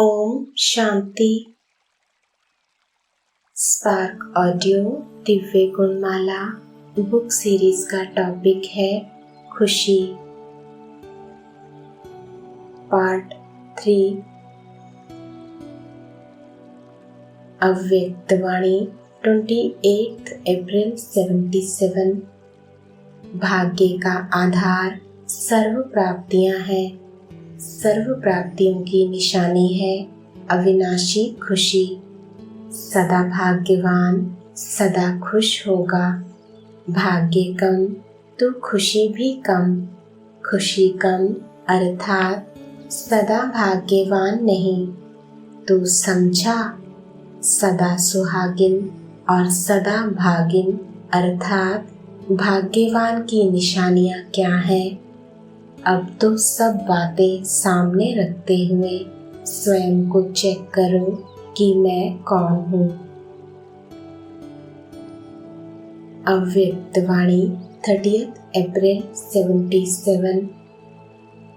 Om Shanti. Spark audio Divya Gunmala book series का topic है खुशी। पार्ट 3। अव्यक्तवाणी 28 अप्रैल 77। भाग्य का आधार सर्व प्राप्तियां हैं। सर्व प्राप्तियों की निशानी है अविनाशी खुशी। सदा भाग्यवान सदा खुश होगा। भाग्य कम तो खुशी भी कम। खुशी कम अर्थात सदा भाग्यवान नहीं। तो समझा, सदा सुहागिन और सदा भागिन अर्थात भाग्यवान की निशानियां क्या हैं? अब तो सब बातें सामने रखते हुए स्वयं को चेक करो कि मैं कौन हूँ। अव्यक्तवाणी 30 अप्रैल 77।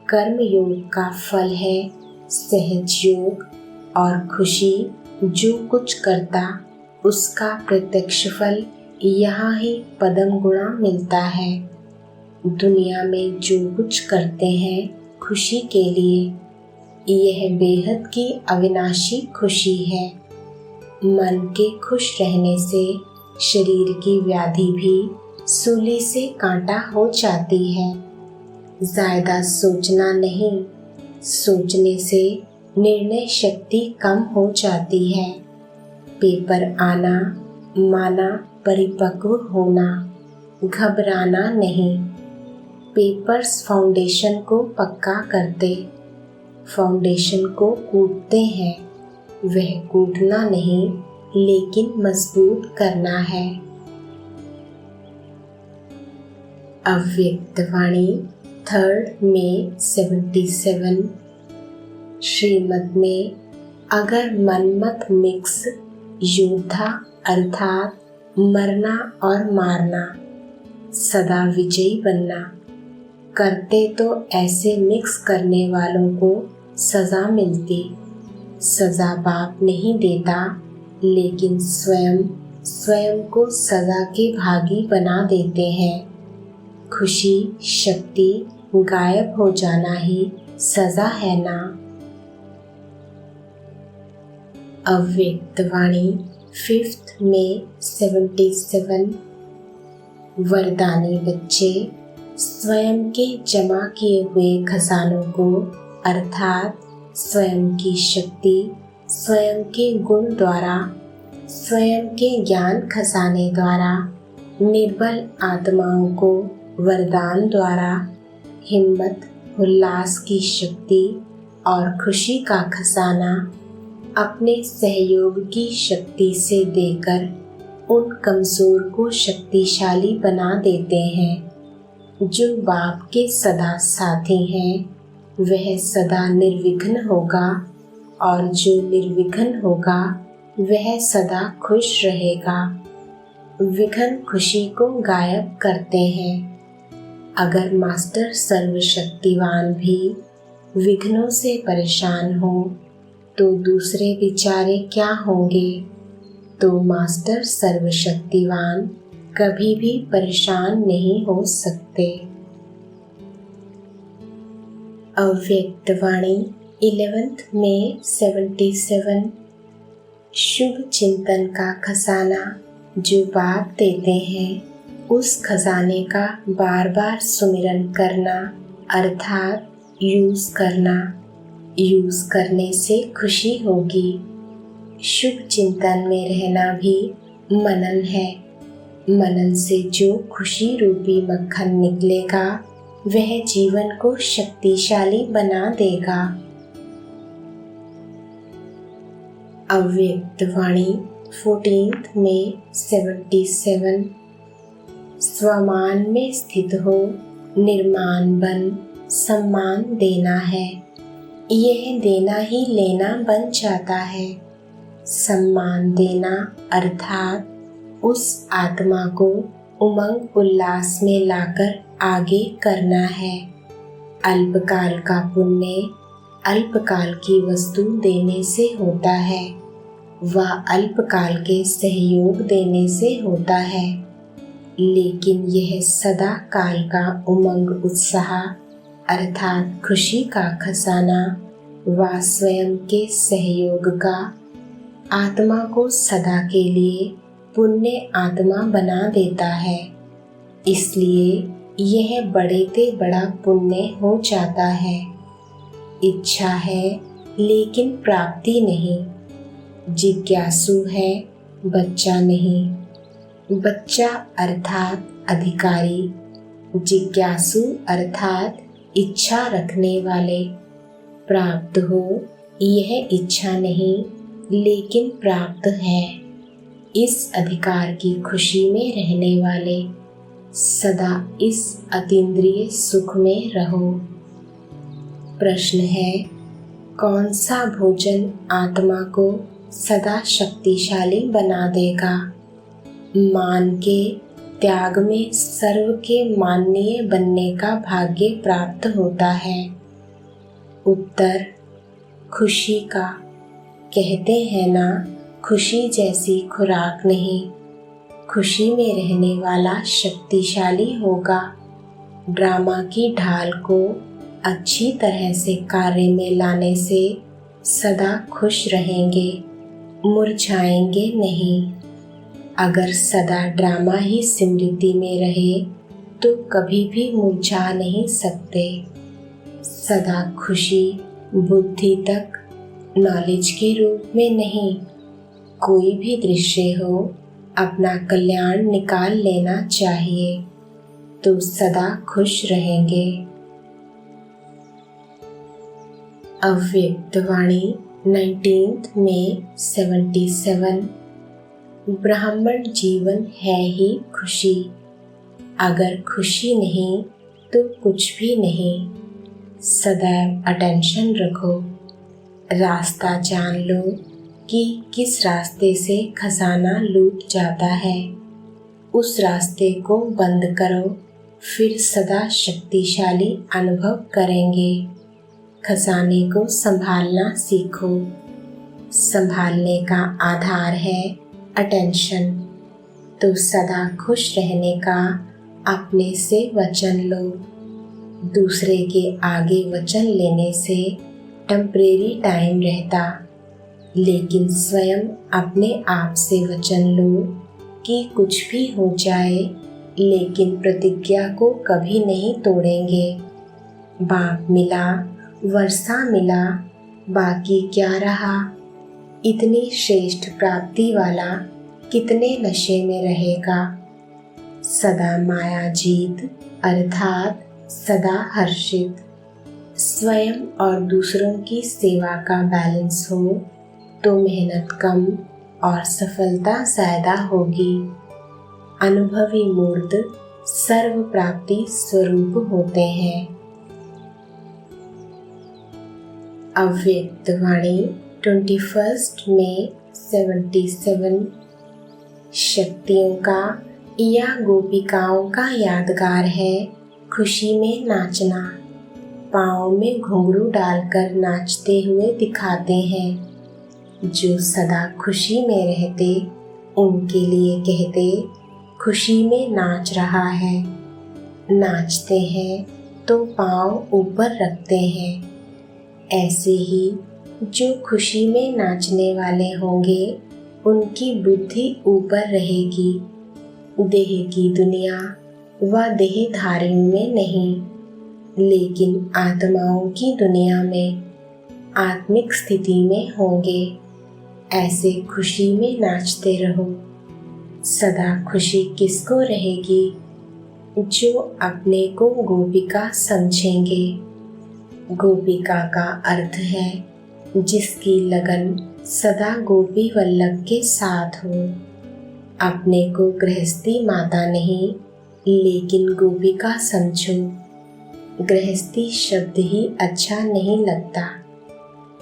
कर्म योग का फल है सहज योग और खुशी। जो कुछ करता उसका प्रत्यक्ष फल यहाँ ही पदम गुणा मिलता है। दुनिया में जो कुछ करते हैं खुशी के लिए, यह बेहद की अविनाशी खुशी है। मन के खुश रहने से शरीर की व्याधि भी सूली से कांटा हो जाती है। ज्यादा सोचना नहीं, सोचने से निर्णय शक्ति कम हो जाती है। पेपर आना माना परिपक्व होना, घबराना नहीं। पेपर्स फाउंडेशन को पक्का करते, फाउंडेशन को कूटते हैं। वह कूटना नहीं लेकिन मजबूत करना है। अव्यक्तवाणी 3 मई 77। श्रीमत में अगर मनमत मिक्स योद्धा अर्थात मरना और मारना, सदा विजयी बनना करते तो ऐसे मिक्स करने वालों को सजा मिलती। सजा बाप नहीं देता लेकिन स्वयं को सजा के भागी बना देते हैं। खुशी शक्ति गायब हो जाना ही सजा है ना। अव्यक्तवाणी 5 मई 77। वरदानी बच्चे स्वयं के जमा किए हुए खजानों को अर्थात स्वयं की शक्ति, स्वयं के गुण द्वारा, स्वयं के ज्ञान खजाने द्वारा निर्बल आत्माओं को वरदान द्वारा हिम्मत, उल्लास की शक्ति और खुशी का खजाना अपने सहयोग की शक्ति से देकर उन कमजोर को शक्तिशाली बना देते हैं। जो बाप के सदा साथी हैं वह सदा निर्विघ्न होगा और जो निर्विघ्न होगा वह सदा खुश रहेगा। विघ्न खुशी को गायब करते हैं। अगर मास्टर सर्वशक्तिवान भी विघ्नों से परेशान हो तो दूसरे बेचारे क्या होंगे? तो मास्टर सर्वशक्तिवान कभी भी परेशान नहीं हो सकते। अव्यक्तवाणी 11 मई 77। शुभ चिंतन का खजाना जो बाप देते हैं उस खजाने का बार बार सुमिरन करना अर्थात यूज करना। यूज करने से खुशी होगी। शुभ चिंतन में रहना भी मनन है। मनन से जो खुशी रूपी मक्खन निकलेगा वह जीवन को शक्तिशाली बना देगा। अव्यक्तवाणी 14 मई 77। स्वमान में स्थित हो निर्माण बन सम्मान देना है। यह देना ही लेना बन जाता है। सम्मान देना अर्थात उस आत्मा को उमंग उल्लास में लाकर आगे करना है। अल्पकाल का पुण्य अल्पकाल की वस्तु देने से होता है, वह अल्पकाल के सहयोग देने से होता है, लेकिन यह सदा काल का उमंग उत्साह अर्थात खुशी का खजाना व स्वयं के सहयोग का आत्मा को सदा के लिए पुण्य आत्मा बना देता है। इसलिए यह बड़े ते बड़ा पुण्य हो जाता है। इच्छा है लेकिन प्राप्ति नहीं, जिज्ञासु है बच्चा नहीं। बच्चा अर्थात अधिकारी, जिज्ञासु अर्थात इच्छा रखने वाले। प्राप्त हो यह इच्छा नहीं लेकिन प्राप्त है, इस अधिकार की खुशी में रहने वाले सदा इस अतीन्द्रिय सुख में रहो। प्रश्न है, कौन सा भोजन आत्मा को सदा शक्तिशाली बना देगा? मान के त्याग में सर्व के माननीय बनने का भाग्य प्राप्त होता है। उत्तर, खुशी का। कहते हैं ना, खुशी जैसी खुराक नहीं। खुशी में रहने वाला शक्तिशाली होगा। ड्रामा की ढाल को अच्छी तरह से कार्य में लाने से सदा खुश रहेंगे, मुरझाएंगे नहीं। अगर सदा ड्रामा ही स्मृति में रहे तो कभी भी मुरझा नहीं सकते। सदा खुशी बुद्धि तक नॉलेज के रूप में नहीं, कोई भी दृश्य हो अपना कल्याण निकाल लेना चाहिए तो सदा खुश रहेंगे। अव्यक्त वाणी 19 मई 77। ब्राह्मण जीवन है ही खुशी। अगर खुशी नहीं तो कुछ भी नहीं। सदैव अटेंशन रखो। रास्ता जान लो कि किस रास्ते से खजाना लूट जाता है। उस रास्ते को बंद करो, फिर सदा शक्तिशाली अनुभव करेंगे। खजाने को संभालना सीखो। संभालने का आधार है अटेंशन। तो सदा खुश रहने का अपने से वचन लो। दूसरे के आगे वचन लेने से टेम्परेरी टाइम रहता, लेकिन स्वयं अपने आप से वचन लो कि कुछ भी हो जाए लेकिन प्रतिज्ञा को कभी नहीं तोड़ेंगे। बाप मिला, वर्षा मिला, बाकी क्या रहा। इतनी श्रेष्ठ प्राप्ति वाला कितने नशे में रहेगा। सदा माया जीत अर्थात सदा हर्षित। स्वयं और दूसरों की सेवा का बैलेंस हो तो मेहनत कम और सफलता ज़्यादा होगी। अनुभवी मूर्त सर्व प्राप्ति स्वरूप होते हैं। अव्यक्त वाणी 21 मई 77। शक्तियों का या गोपिकाओं का यादगार है खुशी में नाचना। पाँव में घुंघरू डालकर नाचते हुए दिखाते हैं। जो सदा खुशी में रहते उनके लिए कहते खुशी में नाच रहा है। नाचते हैं तो पाँव ऊपर रखते हैं। ऐसे ही जो खुशी में नाचने वाले होंगे उनकी बुद्धि ऊपर रहेगी। देह की दुनिया व देहधारियों में नहीं, लेकिन आत्माओं की दुनिया में आत्मिक स्थिति में होंगे। ऐसे खुशी में नाचते रहो। सदा खुशी किसको रहेगी? जो अपने को गोपिका समझेंगे। गोपिका का अर्थ है जिसकी लगन सदा गोपी वल्लभ के साथ हो। अपने को गृहस्थी माता नहीं लेकिन गोपिका समझो। गृहस्थी शब्द ही अच्छा नहीं लगता।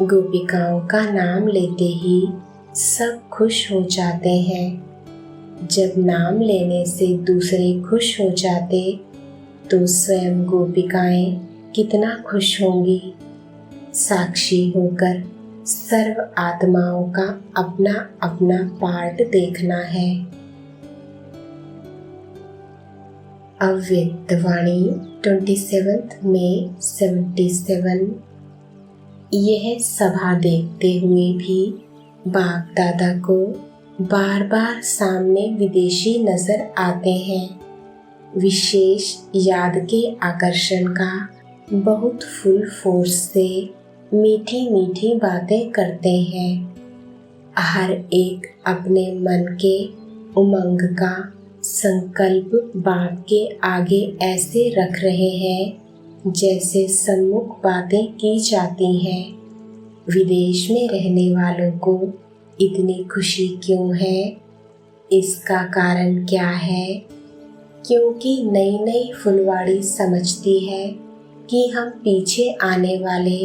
गोपिकाओं का नाम लेते ही सब खुश हो जाते हैं। जब नाम लेने से दूसरे खुश हो जाते तो स्वयं गोपिकाएं कितना खुश होंगी। साक्षी होकर सर्व आत्माओं का अपना अपना पार्ट देखना है। अव्यक्त वाणी 27 मई 77। यह सभा देखते हुए भी बाप दादा को बार बार सामने विदेशी नजर आते हैं। विशेष याद के आकर्षण का बहुत फुल फोर्स से मीठी मीठी बातें करते हैं। हर एक अपने मन के उमंग का संकल्प बाप के आगे ऐसे रख रहे हैं जैसे सम्मुख बातें की जाती हैं। विदेश में रहने वालों को इतनी खुशी क्यों है? इसका कारण क्या है? क्योंकि नई नई फुलवाड़ी समझती है कि हम पीछे आने वाले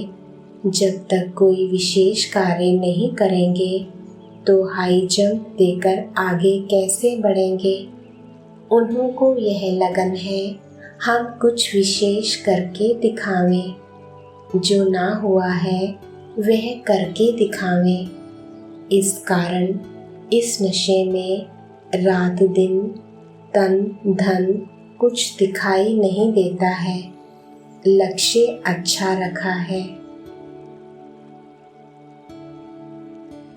जब तक कोई विशेष कार्य नहीं करेंगे तो हाई जंप देकर आगे कैसे बढ़ेंगे। उन्हों को यह लगन है हम कुछ विशेष करके दिखावें, जो ना हुआ है वह करके दिखावें। इस कारण इस नशे में रात दिन तन धन कुछ दिखाई नहीं देता है। लक्ष्य अच्छा रखा है।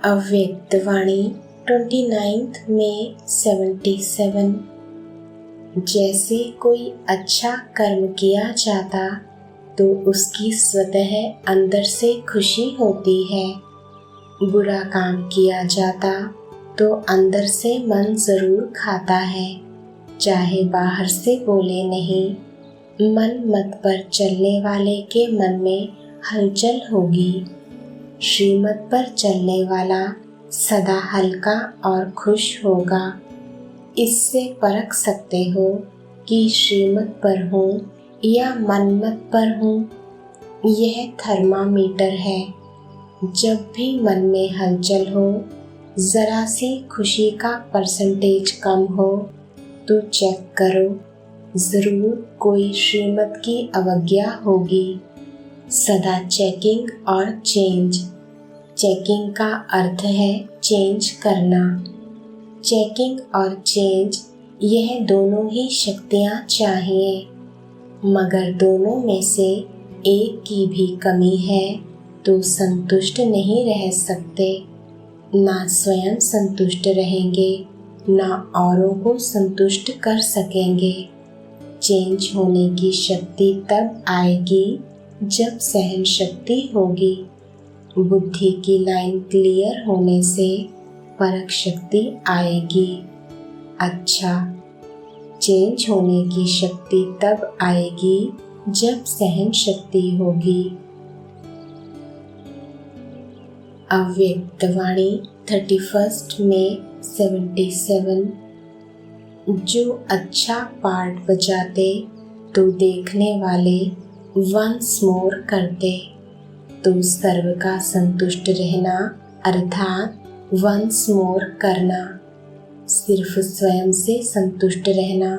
अव्यक्त वाणी 29 मई 77। जैसे कोई अच्छा कर्म किया जाता तो उसकी स्वतः अंदर से खुशी होती है। बुरा काम किया जाता तो अंदर से मन जरूर खाता है, चाहे बाहर से बोले नहीं। मन मत पर चलने वाले के मन में हलचल होगी। श्रीमत पर चलने वाला सदा हल्का और खुश होगा। इससे परख सकते हो कि श्रीमत पर हूँ या मनमत पर हूँ। यह थर्मामीटर है। जब भी मन में हलचल हो, जरा सी खुशी का परसेंटेज कम हो तो चेक करो, जरूर कोई श्रीमत की अवज्ञा होगी। सदा चेकिंग और चेंज। चेकिंग का अर्थ है चेंज करना। चेकिंग और चेंज यह दोनों ही शक्तियाँ चाहिए, मगर दोनों में से एक की भी कमी है तो संतुष्ट नहीं रह सकते। ना स्वयं संतुष्ट रहेंगे, ना औरों को संतुष्ट कर सकेंगे। चेंज होने की शक्ति तब आएगी जब सहन शक्ति होगी। बुद्धि की लाइन क्लियर होने से परख शक्ति आएगी। अच्छा, चेंज होने की शक्ति तब आएगी जब सहन शक्ति होगी। अव्यक्त वाणी 31 मई 77। जो अच्छा पार्ट बजाते तो देखने वाले वंस मोर करते, तो सर्व का संतुष्ट रहना अर्थात वंस मोर करना। सिर्फ स्वयं से संतुष्ट रहना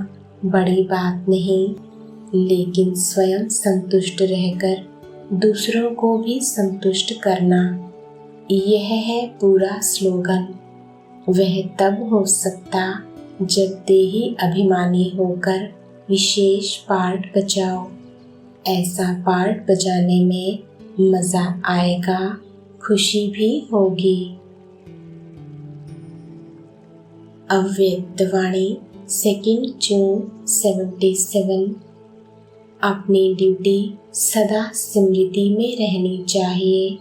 बड़ी बात नहीं, लेकिन स्वयं संतुष्ट रहकर दूसरों को भी संतुष्ट करना, यह है पूरा स्लोगन। वह तब हो सकता जब देही अभिमानी होकर विशेष पार्ट बजाओ। ऐसा पार्ट बजाने में मजा आएगा, खुशी भी होगी। अव्यक्त वाणी 2 जून 77। अपनी ड्यूटी सदा स्मृति में रहनी चाहिए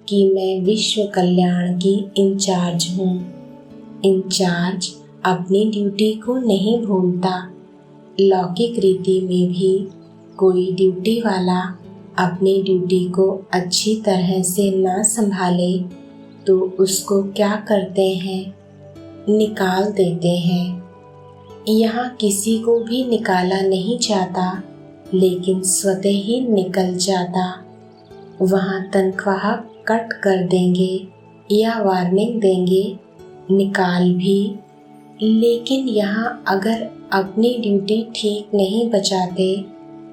कि मैं विश्व कल्याण की इंचार्ज हूँ। इंचार्ज अपनी ड्यूटी को नहीं भूलता। लौकिक रीति में भी कोई ड्यूटी वाला अपनी ड्यूटी को अच्छी तरह से ना संभाले तो उसको क्या करते हैं, निकाल देते हैं। यहाँ किसी को भी निकाला नहीं जाता, लेकिन स्वतः ही निकल जाता। वहाँ तनख्वाह कट कर देंगे या वार्निंग देंगे, निकाल भी। लेकिन यहाँ अगर अपनी ड्यूटी ठीक नहीं बजाते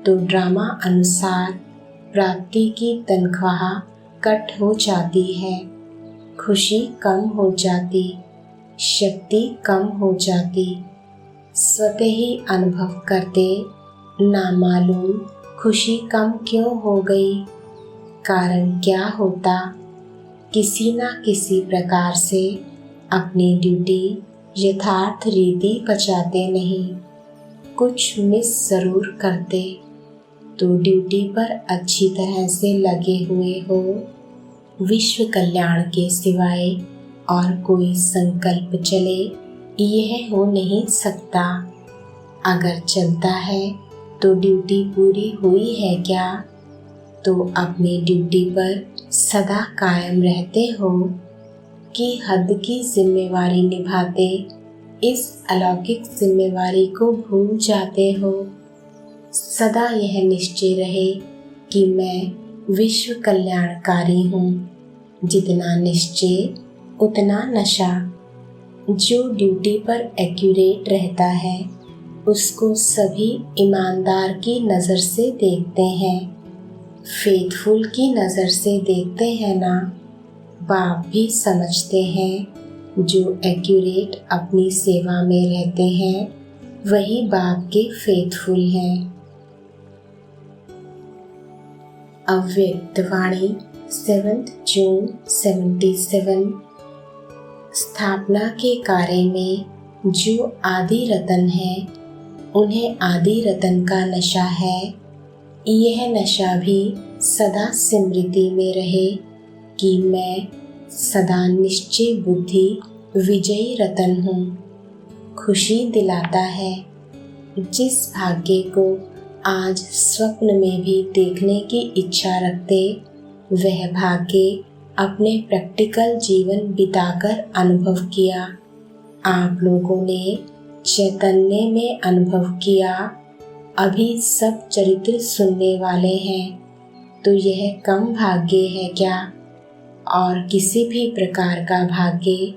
तो ड्रामा अनुसार प्राप्ति की तनख्वाह कट हो जाती है, खुशी कम हो जाती, शक्ति कम हो जाती। स्वतः ही अनुभव करते, ना मालूम खुशी कम क्यों हो गई। कारण क्या होता, किसी ना किसी प्रकार से अपनी ड्यूटी यथार्थ रीति बजाते नहीं, कुछ मिस ज़रूर करते। तो ड्यूटी पर अच्छी तरह से लगे हुए हो, विश्व कल्याण के सिवाय और कोई संकल्प चले यह हो नहीं सकता। अगर चलता है तो ड्यूटी पूरी हुई है क्या? तो अपनी ड्यूटी पर सदा कायम रहते हो कि हद की जिम्मेवारी निभाते इस अलौकिक जिम्मेवारी को भूल जाते हो। सदा यह निश्चय रहे कि मैं विश्व कल्याणकारी हूँ। जितना निश्चय उतना नशा। जो ड्यूटी पर एक्यूरेट रहता है उसको सभी ईमानदार की नज़र से देखते हैं, फेथफुल की नज़र से देखते हैं ना। बाप भी समझते हैं जो एक्यूरेट अपनी सेवा में रहते हैं वही बाप के फेथफुल हैं। अव्यक्त वाणी 7 जून 77। स्थापना के कार्य में जो आदि रतन है उन्हें आदि रतन का नशा है। यह नशा भी सदा स्मृति में रहे कि मैं सदा निश्चय बुद्धि विजयी रतन हूँ। खुशी दिलाता है। जिस भाग्य को आज स्वप्न में भी देखने की इच्छा रखते, वह भाग्य अपने प्रैक्टिकल जीवन बिताकर अनुभव किया। आप लोगों ने चैतन्य में अनुभव किया। अभी सब चरित्र सुनने वाले हैं, तो यह कम भाग्य है क्या? और किसी भी प्रकार का भाग्य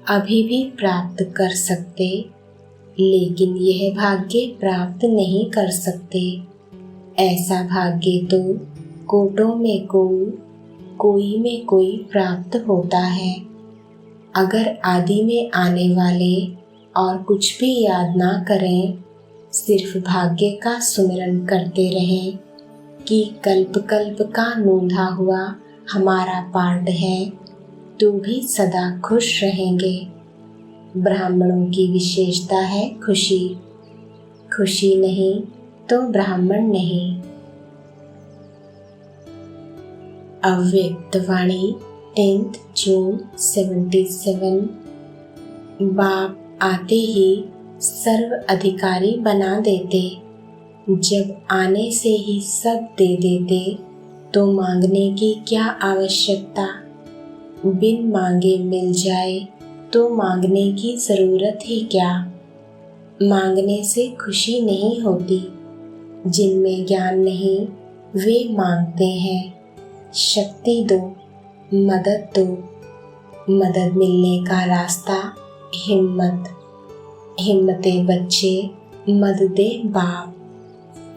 अभी भी प्राप्त कर सकते, लेकिन यह भाग्य प्राप्त नहीं कर सकते। ऐसा भाग्य तो कोटों में कोई में कोई प्राप्त होता है। अगर आदि में आने वाले और कुछ भी याद ना करें, सिर्फ भाग्य का सुमिरन करते रहें कि कल्प कल्प का नूंधा हुआ हमारा पार्ट है, तो भी सदा खुश रहेंगे। ब्राह्मणों की विशेषता है खुशी। खुशी नहीं तो ब्राह्मण नहीं। अव्यक्त वाणी 10 जून 77। बाप आते ही सर्व अधिकारी बना देते। जब आने से ही सब दे देते तो मांगने की क्या आवश्यकता। बिन मांगे मिल जाए तो मांगने की ज़रूरत ही क्या। मांगने से खुशी नहीं होती। जिनमें ज्ञान नहीं वे मांगते हैं। शक्ति दो, मदद दो। मदद मिलने का रास्ता हिम्मत। हिम्मते बच्चे मद दे बाप।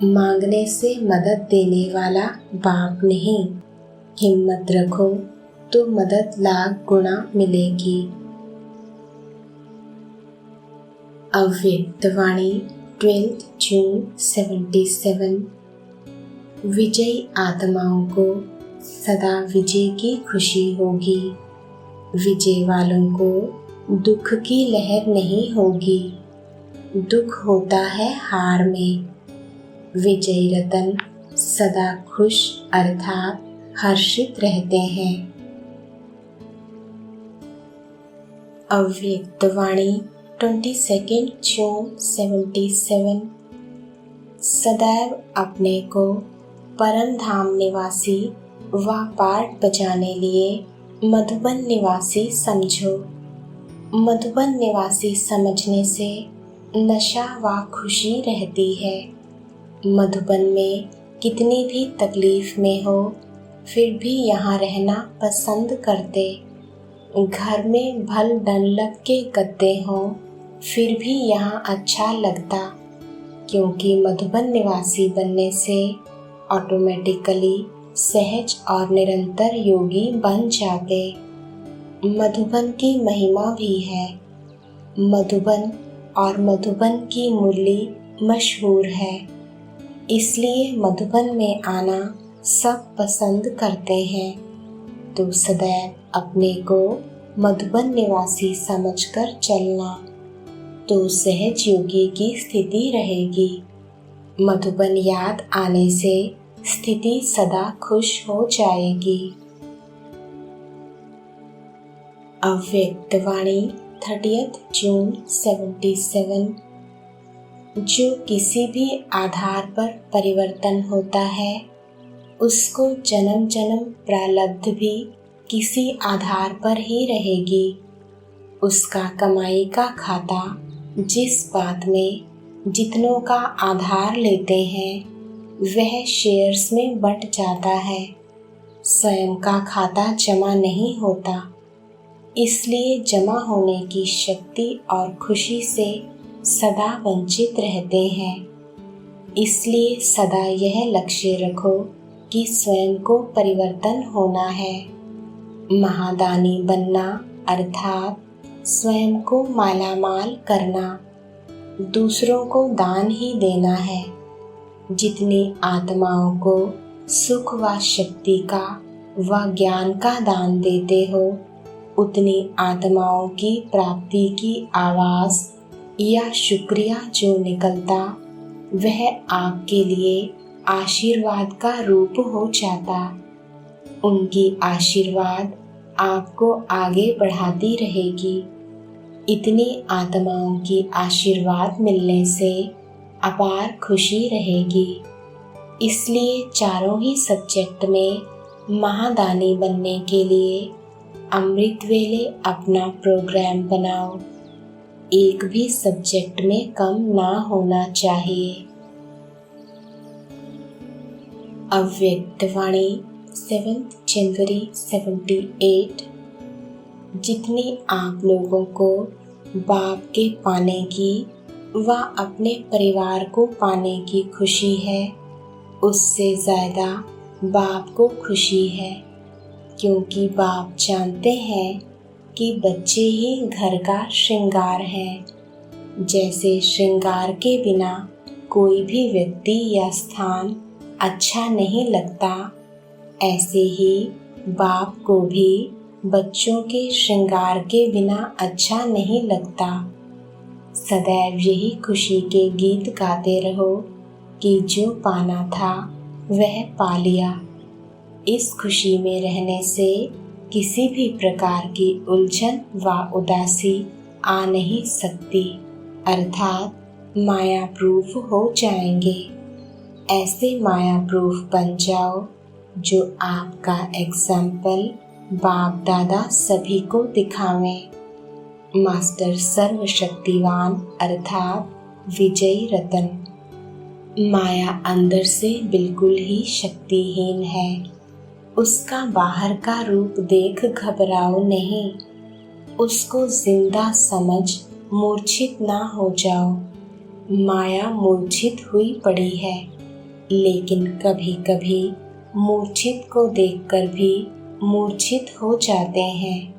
मांगने से मदद देने वाला बाप नहीं। हिम्मत रखो तो मदद लाख गुना मिलेगी। अव्यक्त वाणी 12 जून 77। विजयी आत्माओं को सदा विजय की खुशी होगी। विजय वालों को दुख की लहर नहीं होगी। दुख होता है हार में। विजयी रतन सदा खुश अर्थात हर्षित रहते हैं। अव्यक्त वाणी 22 जून 77। सदैव अपने को परम धाम निवासी व पाठ बजाने लिए मधुबन निवासी समझो। मधुबन निवासी समझने से नशा व खुशी रहती है। मधुबन में कितनी भी तकलीफ में हो फिर भी यहाँ रहना पसंद करते। घर में भल डनलप के गद्दे हों फिर भी यहाँ अच्छा लगता, क्योंकि मधुबन निवासी बनने से ऑटोमेटिकली सहज और निरंतर योगी बन जाते। मधुबन की महिमा भी है। मधुबन और मधुबन की मुरली मशहूर है, इसलिए मधुबन में आना सब पसंद करते हैं। तो सदैव अपने को मधुबन निवासी समझकर चलना, तो सहज योगी की स्थिति रहेगी। मधुबन याद आने से स्थिति सदा खुश हो जाएगी। अव्यक्त वाणी 30 जून 77। जो किसी भी आधार पर परिवर्तन होता है, उसको जन्म जन्म प्रारब्ध भी किसी आधार पर ही रहेगी। उसका कमाई का खाता जिस बात में जितनों का आधार लेते हैं, वह शेयर्स में बंट जाता है। स्वयं का खाता जमा नहीं होता, इसलिए जमा होने की शक्ति और खुशी से सदा वंचित रहते हैं। इसलिए सदा यह लक्ष्य रखो कि स्वयं को परिवर्तन होना है। महादानी बनना अर्थात स्वयं को मालामाल करना, दूसरों को दान ही देना है। जितनी आत्माओं को सुख व शक्ति का व ज्ञान का दान देते हो, उतनी आत्माओं की प्राप्ति की आवाज़ या शुक्रिया जो निकलता, वह आपके लिए आशीर्वाद का रूप हो जाता। उनकी आशीर्वाद आपको आगे बढ़ाती रहेगी। इतनी आत्माओं की आशीर्वाद मिलने से अपार खुशी रहेगी। इसलिए चारों ही सब्जेक्ट में महादानी बनने के लिए अमृत वेले अपना प्रोग्राम बनाओ। एक भी सब्जेक्ट में कम ना होना चाहिए। अव्यक्त वाणी 7 जनवरी 78। जितनी आप लोगों को बाप के पाने की व अपने परिवार को पाने की खुशी है, उससे ज़्यादा बाप को खुशी है, क्योंकि बाप जानते हैं कि बच्चे ही घर का श्रृंगार है। जैसे श्रृंगार के बिना कोई भी व्यक्ति या स्थान अच्छा नहीं लगता, ऐसे ही बाप को भी बच्चों के श्रृंगार के बिना अच्छा नहीं लगता। सदैव यही खुशी के गीत गाते रहो कि जो पाना था वह पा लिया। इस खुशी में रहने से किसी भी प्रकार की उलझन व उदासी आ नहीं सकती, अर्थात माया प्रूफ हो जाएंगे। ऐसे माया प्रूफ बन जाओ जो आपका एग्जाम्पल बाप दादा सभी को दिखावें। मास्टर सर्वशक्तिवान अर्थात विजयी रतन। माया अंदर से बिल्कुल ही शक्तिहीन है। उसका बाहर का रूप देख घबराओ नहीं, उसको जिंदा समझ मूर्छित ना हो जाओ। माया मूर्छित हुई पड़ी है, लेकिन कभी कभी मूर्छित को देखकर भी मूर्छित हो जाते हैं।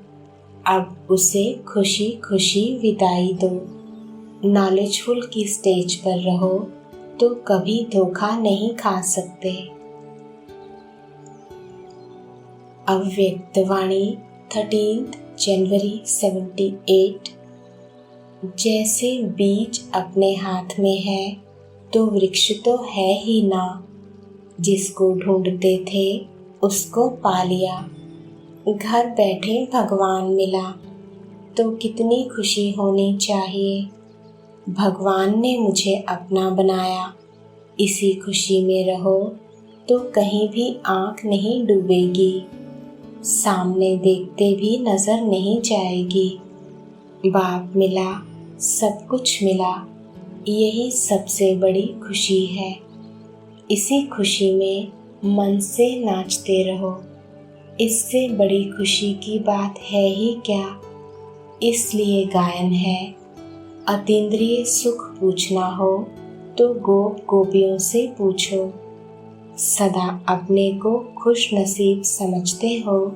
अब उसे खुशी खुशी विदाई दो। नॉलेजफुल की स्टेज पर रहो तो कभी धोखा नहीं खा सकते। अव्यक्त वाणी 13 जनवरी 78। जैसे बीज अपने हाथ में है तो वृक्ष तो है ही ना। जिसको ढूंढते थे उसको पा लिया। घर बैठे भगवान मिला तो कितनी खुशी होनी चाहिए। भगवान ने मुझे अपना बनाया, इसी खुशी में रहो तो कहीं भी आँख नहीं डूबेगी। सामने देखते भी नजर नहीं जाएगी। बाप मिला, सब कुछ मिला, यही सबसे बड़ी खुशी है। इसी खुशी में मन से नाचते रहो। इससे बड़ी खुशी की बात है ही क्या। इसलिए गायन है, अतीन्द्रिय सुख पूछना हो तो गोप गोपियों से पूछो। सदा अपने को खुश नसीब समझते हो।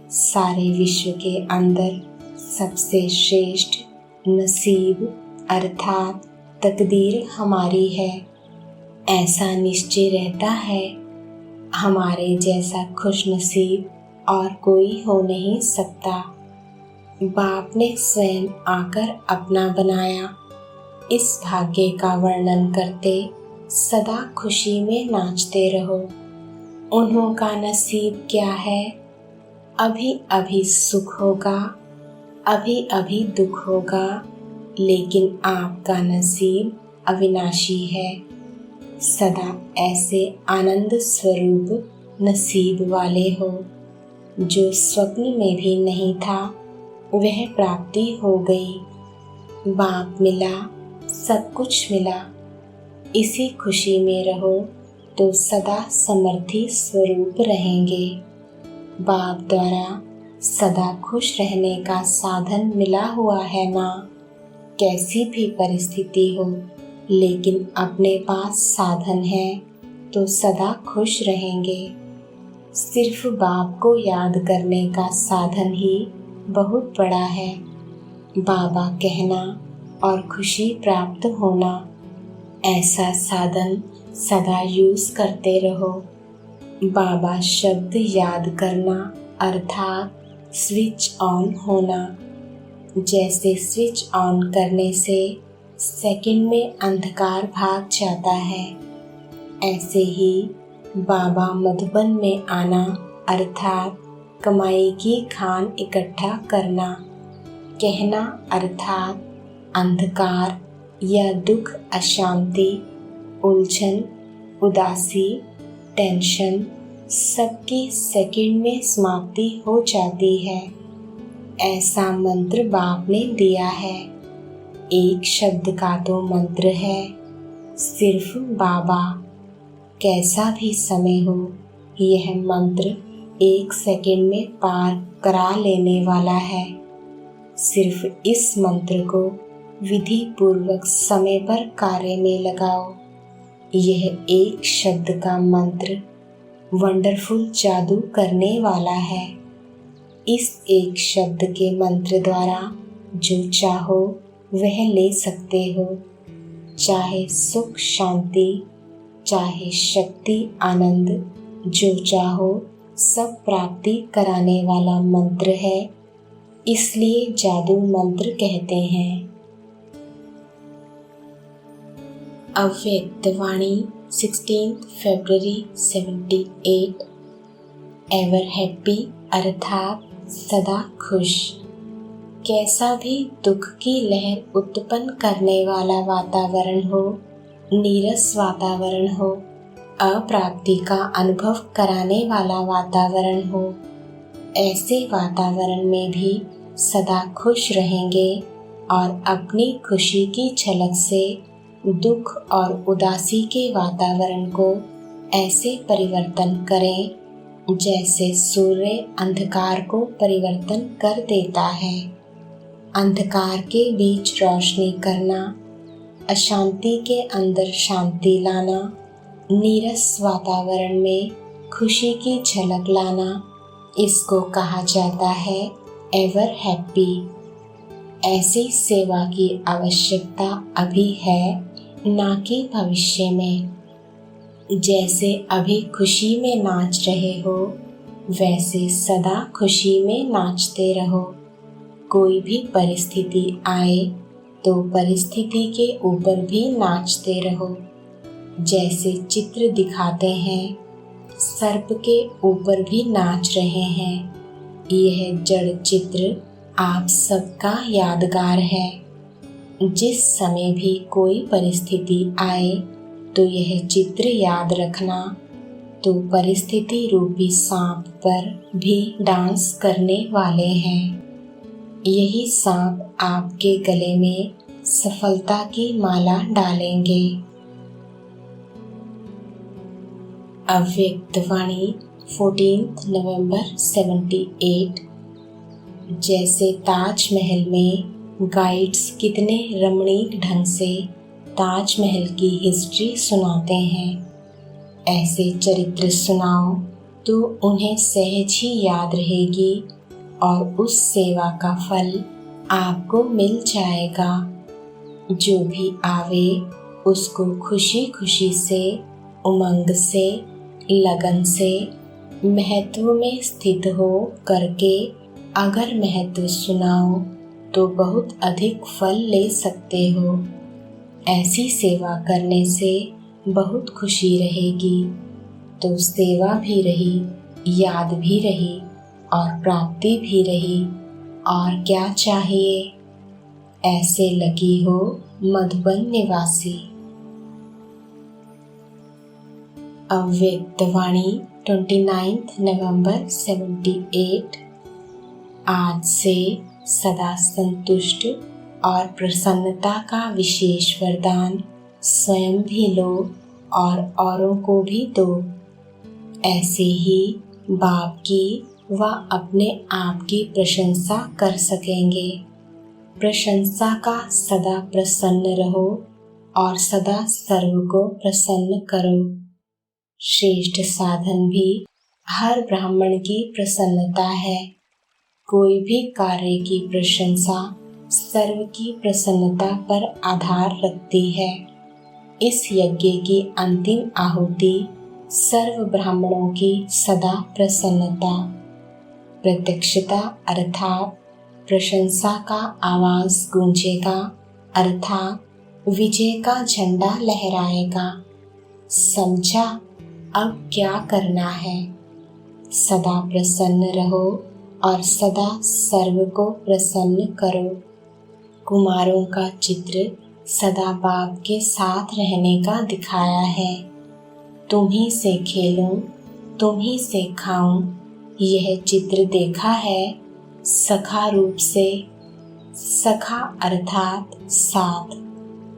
सारे विश्व के अंदर सबसे श्रेष्ठ नसीब अर्थात तकदीर हमारी है। ऐसा निश्चय रहता है, हमारे जैसा खुश नसीब और कोई हो नहीं सकता। बाप ने स्वयं आकर अपना बनाया। इस भाग्य का वर्णन करते सदा खुशी में नाचते रहो। उन्हों का नसीब क्या है? अभी अभी सुख होगा, अभी अभी दुख होगा, लेकिन आपका नसीब अविनाशी है। सदा ऐसे आनंद स्वरूप नसीब वाले हो। जो स्वप्न में भी नहीं था वह प्राप्ति हो गई। बाप मिला, सब कुछ मिला। इसी खुशी में रहो तो सदा समर्थी स्वरूप रहेंगे। बाप द्वारा सदा खुश रहने का साधन मिला हुआ है ना। कैसी भी परिस्थिति हो, लेकिन अपने पास साधन है तो सदा खुश रहेंगे। सिर्फ बाप को याद करने का साधन ही बहुत बड़ा है। बाबा कहना और खुशी प्राप्त होना, ऐसा साधन सदा यूज करते रहो। बाबा शब्द याद करना अर्थात स्विच ऑन होना। जैसे स्विच ऑन करने से सेकंड में अंधकार भाग जाता है, ऐसे ही बाबा मधुबन में आना अर्थात कमाई की खान इकट्ठा करना। कहना अर्थात अंधकार या दुख, अशांति, उलझन, उदासी, टेंशन सबकी सेकंड में समाप्ति हो जाती है। ऐसा मंत्र बाप ने दिया है। एक शब्द का तो मंत्र है, सिर्फ बाबा। कैसा भी समय हो, यह मंत्र 1 सेकंड में पार करा लेने वाला है। सिर्फ इस मंत्र को विधि पूर्वक समय पर कार्य में लगाओ। यह एक शब्द का मंत्र वंडरफुल जादू करने वाला है। इस एक शब्द के मंत्र द्वारा जो चाहो वह ले सकते हो। चाहे सुख शांति, चाहे शक्ति आनंद, जो चाहो सब प्राप्ति कराने वाला मंत्र है। इसलिए जादू मंत्र कहते हैं। अव्यक्त वाणी 16 फरवरी 78। एवर हैप्पी अर्थात सदा खुश। कैसा भी दुख की लहर उत्पन्न करने वाला वातावरण हो, नीरस वातावरण हो, अप्राप्ति का अनुभव कराने वाला वातावरण हो, ऐसे वातावरण में भी सदा खुश रहेंगे और अपनी खुशी की झलक से दुख और उदासी के वातावरण को ऐसे परिवर्तन करें जैसे सूर्य अंधकार को परिवर्तन कर देता है। अंधकार के बीच रोशनी करना, अशांति के अंदर शांति लाना, नीरस वातावरण में खुशी की झलक लाना, इसको कहा जाता है एवर हैप्पी। ऐसी सेवा की आवश्यकता अभी है, ना कि भविष्य में। जैसे अभी खुशी में नाच रहे हो, वैसे सदा खुशी में नाचते रहो। कोई भी परिस्थिति आए तो परिस्थिति के ऊपर भी नाचते रहो। जैसे चित्र दिखाते हैं, सर्प के ऊपर भी नाच रहे हैं। यह जड़ चित्र आप सबका यादगार है। जिस समय भी कोई परिस्थिति आए तो यह चित्र याद रखना, तो परिस्थिति रूपी सांप पर भी डांस करने वाले हैं। यही सांप आपके गले में सफलता की माला डालेंगे। अव्यक्त वाणी 14 नवंबर 78। जैसे ताजमहल में गाइड्स कितने रमणीक ढंग से ताजमहल की हिस्ट्री सुनाते हैं, ऐसे चरित्र सुनाओ तो उन्हें सहज ही याद रहेगी और उस सेवा का फल आपको मिल जाएगा। जो भी आवे उसको खुशी खुशी से, उमंग से, लगन से, महत्व में स्थित हो करके अगर महत्व सुनाओ तो बहुत अधिक फल ले सकते हो। ऐसी सेवा करने से बहुत खुशी रहेगी, तो सेवा भी रही, याद भी रही और प्राप्ति भी रही, और क्या चाहिए। ऐसे लगी हो मधुबन निवासी। अव्यक्त वाणी 29 नवंबर 78। आज से सदा संतुष्ट और प्रसन्नता का विशेष वरदान स्वयं भी लो और औरों को भी दो। ऐसे ही बाप की व अपने आप की प्रशंसा कर सकेंगे। प्रशंसा का सदा प्रसन्न रहो और सदा सर्व को प्रसन्न करो। श्रेष्ठ साधन भी हर ब्राह्मण की प्रसन्नता है। कोई भी कार्य की प्रशंसा सर्व की प्रसन्नता पर आधार रखती है। इस यज्ञ की अंतिम आहुति सर्व ब्राह्मणों की सदा प्रसन्नता, प्रत्यक्षता अर्थात प्रशंसा का आवाज गूंजेगा, अर्थात विजय का झंडा लहराएगा। समझा अब क्या करना है। सदा प्रसन्न रहो और सदा सर्व को प्रसन्न करो। कुमारों का चित्र सदा बाप के साथ रहने का दिखाया है। तुम्ही से खेलूं, तुम्ही से खाऊं, यह चित्र देखा है सखा रूप से। सखा अर्थात साथ,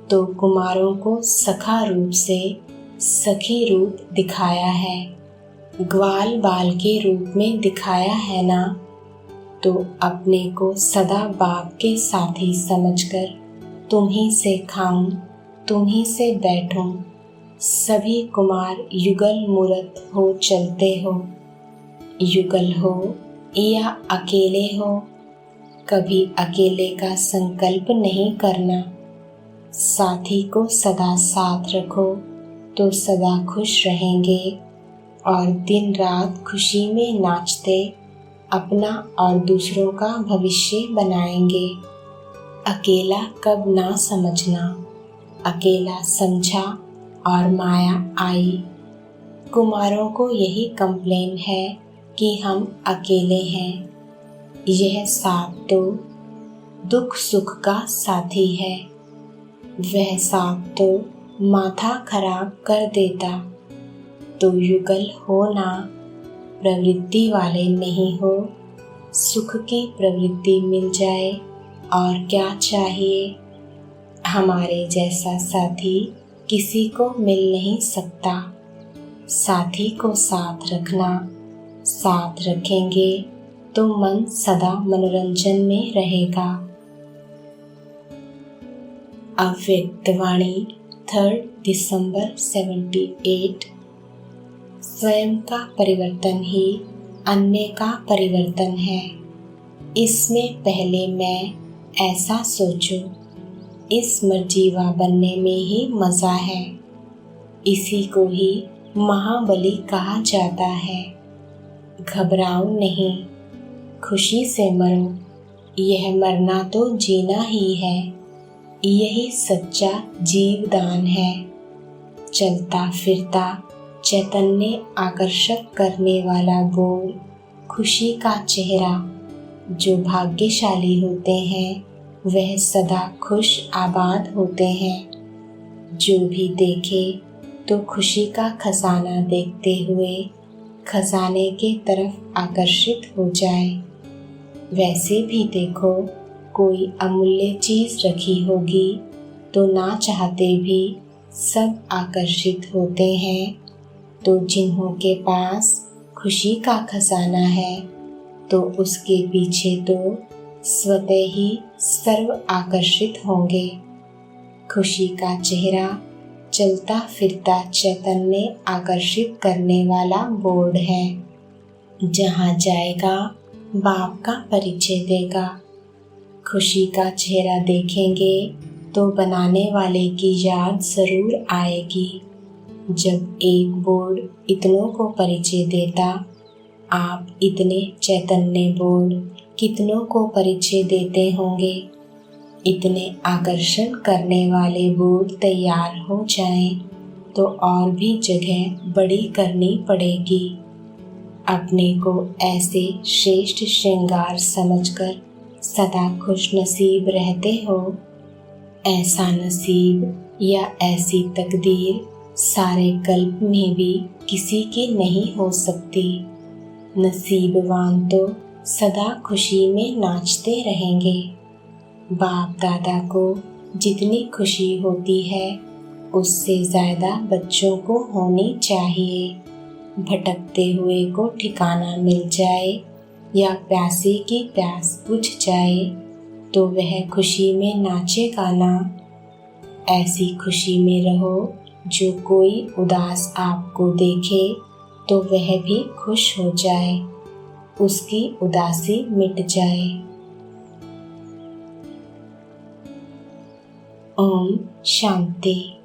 तो कुमारों को सखा रूप से सखी रूप दिखाया है। ग्वाल बाल के रूप में दिखाया है ना, तो अपने को सदा बाप के साथी समझकर तुम्ही से खाऊं, तुम्ही से बैठूं। सभी कुमार युगल मूरत हो चलते हो। युगल हो या अकेले हो, कभी अकेले का संकल्प नहीं करना। साथी को सदा साथ रखो तो सदा खुश रहेंगे और दिन रात खुशी में नाचते अपना और दूसरों का भविष्य बनाएंगे। अकेला कब ना समझना, अकेला समझा और माया आई। कुमारों को यही कंप्लेन है कि हम अकेले हैं। यह साथ तो दुख सुख का साथी है। वह साथ तो माथा खराब कर देता। तो युगल हो ना, प्रवृत्ति वाले नहीं हो। सुख की प्रवृत्ति मिल जाए और क्या चाहिए। हमारे जैसा साथी किसी को मिल नहीं सकता। साथी को साथ रखना, साथ रखेंगे तो मन सदा मनोरंजन में रहेगा। अव्यक्त वाणी 3 दिसंबर 78। स्वयं का परिवर्तन ही अन्य का परिवर्तन है। इसमें पहले मैं ऐसा सोचो, इस मर्जीवा बनने में ही मज़ा है। इसी को ही महाबली कहा जाता है। घबराओ नहीं, खुशी से मरो। यह मरना तो जीना ही है। यही सच्चा जीवदान है। चलता फिरता चैतन्य आकर्षक करने वाला गोल खुशी का चेहरा। जो भाग्यशाली होते हैं वह सदा खुश आबाद होते हैं। जो भी देखे तो खुशी का खजाना देखते हुए खजाने के तरफ आकर्षित हो जाए। वैसे भी देखो, कोई अमूल्य चीज़ रखी होगी तो ना चाहते भी सब आकर्षित होते हैं। तो जिन्हों के पास खुशी का खजाना है तो उसके पीछे तो स्वतः ही सर्व आकर्षित होंगे। खुशी का चेहरा चलता फिरता चैतन्य आकर्षित करने वाला बोर्ड है। जहाँ जाएगा बाप का परिचय देगा। खुशी का चेहरा देखेंगे तो बनाने वाले की याद जरूर आएगी। जब एक बोर्ड इतनों को परिचय देता, आप इतने चैतन्य बोर्ड कितनों को परिचय देते होंगे। इतने आकर्षण करने वाले बोर्ड तैयार हो जाएं तो और भी जगह बड़ी करनी पड़ेगी। अपने को ऐसे श्रेष्ठ श्रृंगार समझकर सदा खुश नसीब रहते हो। ऐसा नसीब या ऐसी तकदीर सारे कल्प में भी किसी की नहीं हो सकती। नसीबवान तो सदा खुशी में नाचते रहेंगे। बाप दादा को जितनी खुशी होती है उससे ज़्यादा बच्चों को होनी चाहिए। भटकते हुए को ठिकाना मिल जाए या प्यासे की प्यास बुझ जाए तो वह खुशी में नाचेगा ना। ऐसी खुशी में रहो जो कोई उदास आपको देखे तो वह भी खुश हो जाए, उसकी उदासी मिट जाए। ओम शांति।